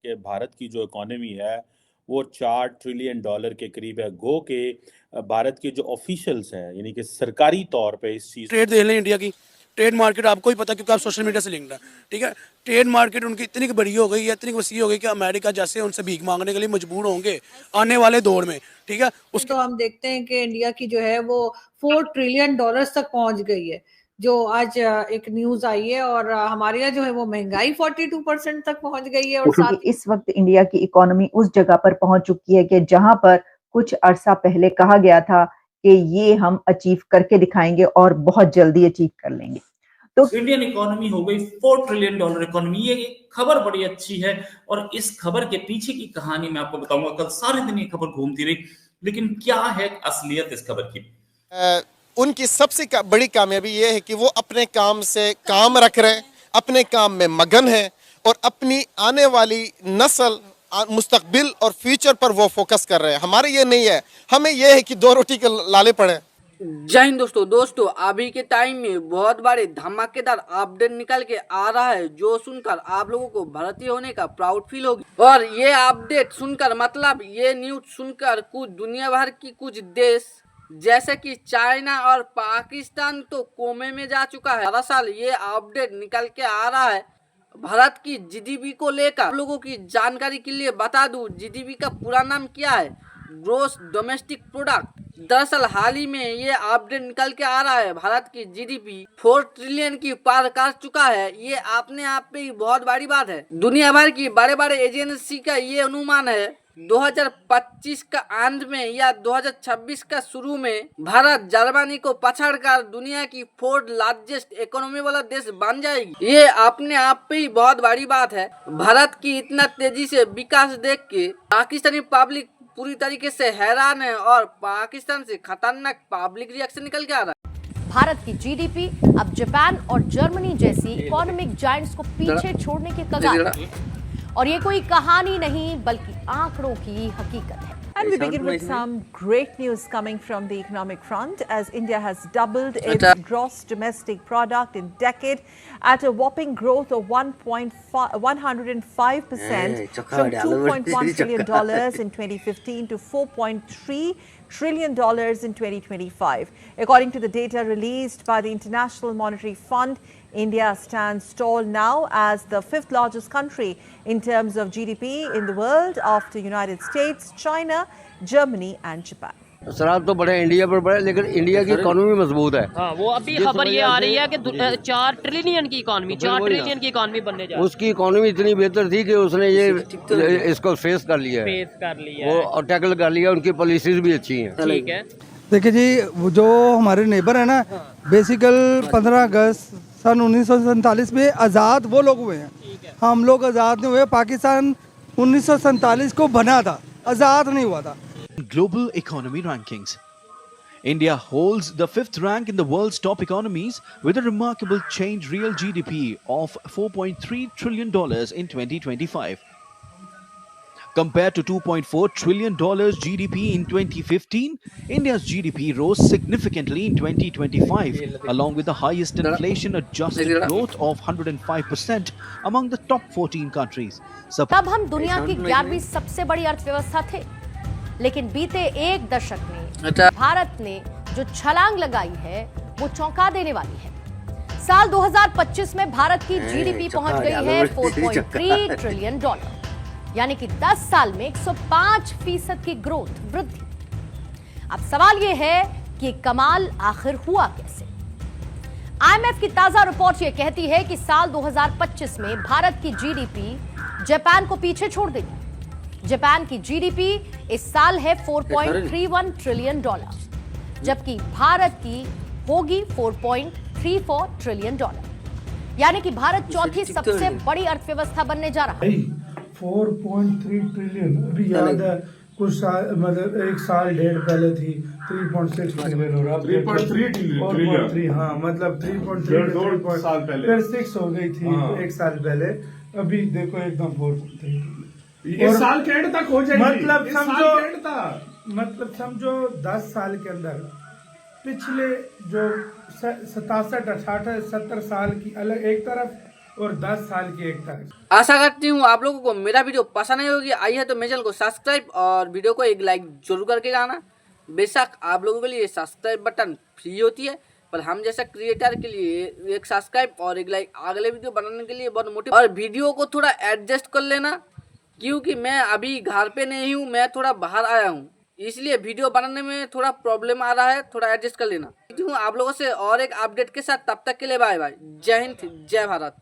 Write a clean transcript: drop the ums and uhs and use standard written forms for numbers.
कि भारत की जो इकोनॉमी है वो $4 ट्रिलियन के करीब है। गो के भारत के जो ऑफिशियल्स हैं यानी कि सरकारी तौर पे इस चीज ट्रेड देख लें इंडिया की ट्रेड मार्केट आपको ही पता क्योंकि आप सोशल मीडिया से लिंक्ड है। ठीक है, ट्रेड मार्केट उनकी इतनी बड़ी हो गई है, इतनी वसी हो गई कि अमेरिका जैसे उनसे भीख मांगने के लिए मजबूर होंगे आने वाले दौर में। ठीक है, उसके तो हम देखते हैं कि इंडिया की जो है वो $4 ट्रिलियन तक पहुंच गई है, जो आज एक न्यूज आई है। और हमारे यहाँ जो है वो महंगाई 42% तक पहुंच गई है। और साथ इस वक्त इंडिया की इकोनॉमी उस जगह पर पहुंच चुकी है कि जहां पर कुछ अरसा पहले कहा गया था कि ये हम अचीव करके दिखाएंगे और बहुत जल्दी अचीव कर लेंगे। तो इंडियन इकोनॉमी हो गई $4 ट्रिलियन इकोनॉमी। ये खबर बड़ी अच्छी है और इस खबर के पीछे की कहानी मैं आपको बताऊंगा। कल सारे दिन ये खबर घूमती रही, लेकिन क्या है असलियत इस खबर की? उनकी सबसे बड़ी कामयाबी ये है कि वो अपने काम से काम रख रहे हैं, अपने काम में मगन है और अपनी आने वाली नस्ल, मुस्तकबिल और फ्यूचर पर वो फोकस कर रहे हैं। हमारे ये नहीं है, हमें ये है कि 2 रोटी के लाले पड़े। जय हिंद दोस्तों अभी के टाइम में बहुत बड़े धमाकेदार अपडेट निकल के आ रहा है, जो सुनकर आप लोगों को भारतीय होने का प्राउड फील होगी। और ये अपडेट सुनकर मतलब ये न्यूज सुनकर कुछ दुनिया भर की कुछ देश जैसे कि चाइना और पाकिस्तान तो कोमे में जा चुका है। दरअसल ये अपडेट निकल के आ रहा है भारत की जीडीपी को लेकर। आप लोगों की जानकारी के लिए बता दूं, जीडीपी का पूरा नाम क्या है? Gross domestic product. दरअसल हाल ही में ये अपडेट निकल के आ रहा है, भारत की जीडीपी 4 ट्रिलियन की पार कर चुका है। ये अपने आप पे ही बहुत बड़ी बात है। दुनिया भर की बड़े बड़े एजेंसी का ये अनुमान है 2025 का अंत में या 2026 का शुरू में भारत जर्मनी को पछाड़कर दुनिया की 4th लार्जेस्ट इकोनॉमी वाला देश बन जाएगी। ये अपने आप पे ही बहुत बड़ी बात है। भारत की इतना तेजी से विकास देख के पाकिस्तानी पब्लिक पूरी तरीके से हैरान है और पाकिस्तान से खतरनाक पब्लिक रिएक्शन निकल के आ रहा है। भारत की जीडीपी अब जापान और जर्मनी जैसी इकोनॉमिक जायंट्स को पीछे छोड़ने के कगार पर है। और ये कोई कहानी नहीं बल्कि आंकड़ों की हकीकत है। And we begin with some great news coming from the economic front, as India has doubled its gross domestic product in decade at a whopping growth of 105% from $2.1 trillion in 2015 to $4.3 trillion in 2025. According to the data released by the International Monetary Fund, India stands tall now as the 5th largest country in terms of GDP in the world after United States, China, Germany and Japan. शराब तो बढ़े India पर बढ़े, लेकिन India की economy मजबूत है। हाँ, वो अभी खबर ये आ रही है कि 4 ट्रिलियन की इकोनॉमी, 4 ट्रिलियन की इकोनॉमी बनने जा रही है। उसकी इकोनॉमी इतनी बेहतर थी कि उसने ये इसको फेस कर लिया है, वो और टैकल कर लिया। उनकी पॉलिसीज भी अच्छी हैं। ठीक है, देखिए जी, जो हमारे नेबर है ना, बेसिकल 15 अगस्त सन 1947 में आज़ाद वो लोग हुए हैं। हम लोग आज़ाद नहीं हुए। पाकिस्तान 1947 को बना था, आज़ाद नहीं हुआ था। Global economy rankings. India holds the 5th rank in the world's top economies with a remarkable change real GDP of $4.3 trillion in 2025. Compared to $2.4 trillion GDP in 2015, India's GDP rose significantly in 2025, along with the highest inflation-adjusted growth of 105% among the top 14 countries. तब हम दुनिया की 11वीं सबसे बड़ी अर्थव्यवस्था थे, लेकिन बीते एक दशक में भारत ने जो छलांग लगाई है वो चौंका देने वाली है। साल 2025 में भारत की जीडीपी पहुंच गई है $4.3 ट्रिलियन, यानी कि 10 साल में 105% की ग्रोथ वृद्धि। अब सवाल यह है कि कमाल आखिर हुआ कैसे? आईएमएफ की ताजा रिपोर्ट यह कहती है कि साल 2025 में भारत की जीडीपी जापान को पीछे छोड़ देगी। जापान की जीडीपी इस साल है $4.31 ट्रिलियन, जबकि भारत की होगी $4.34 ट्रिलियन, यानी कि भारत चौथी सबसे बड़ी अर्थव्यवस्था बनने जा रहा है। 4.3 ट्रिलियन अभी याद है, कुछ साल मतलब एक साल डेढ़ पहले थी 3.6 ट्रिलियन हो रहा, 3.3 ट्रिलियन। हाँ, मतलब 3.3 साल पहले, फिर 6 हो गई थी एक साल पहले। अभी देखो एकदम 4.3 ये साल के एंड तक हो जाएगी। मतलब समझो 10 साल के अंदर पिछले जो 67, 68, 70 साल की अलग एक तरफ और 10 साल की 1 तारीख। आशा करती हूँ आप लोगों को मेरा वीडियो पसंद आई होगी। आई है तो मेरे चैनल को सब्सक्राइब और वीडियो को एक लाइक जरूर करके जाना। बेशक आप लोगों के लिए सब्सक्राइब बटन फ्री होती है, पर हम जैसा क्रिएटर के लिए एक सब्सक्राइब और एक लाइक अगले वीडियो बनाने के लिए बहुत मोटिव। और वीडियो को थोड़ा एडजस्ट कर लेना, क्योंकि मैं अभी घर पे नहीं हूँ, मैं थोड़ा बाहर आया हूँ, इसलिए वीडियो बनाने में थोड़ा प्रॉब्लम आ रहा है, थोड़ा एडजस्ट कर लेना। आप लोगों से और एक अपडेट के साथ, तब तक के लिए बाय बाय। जय हिंद, जय भारत।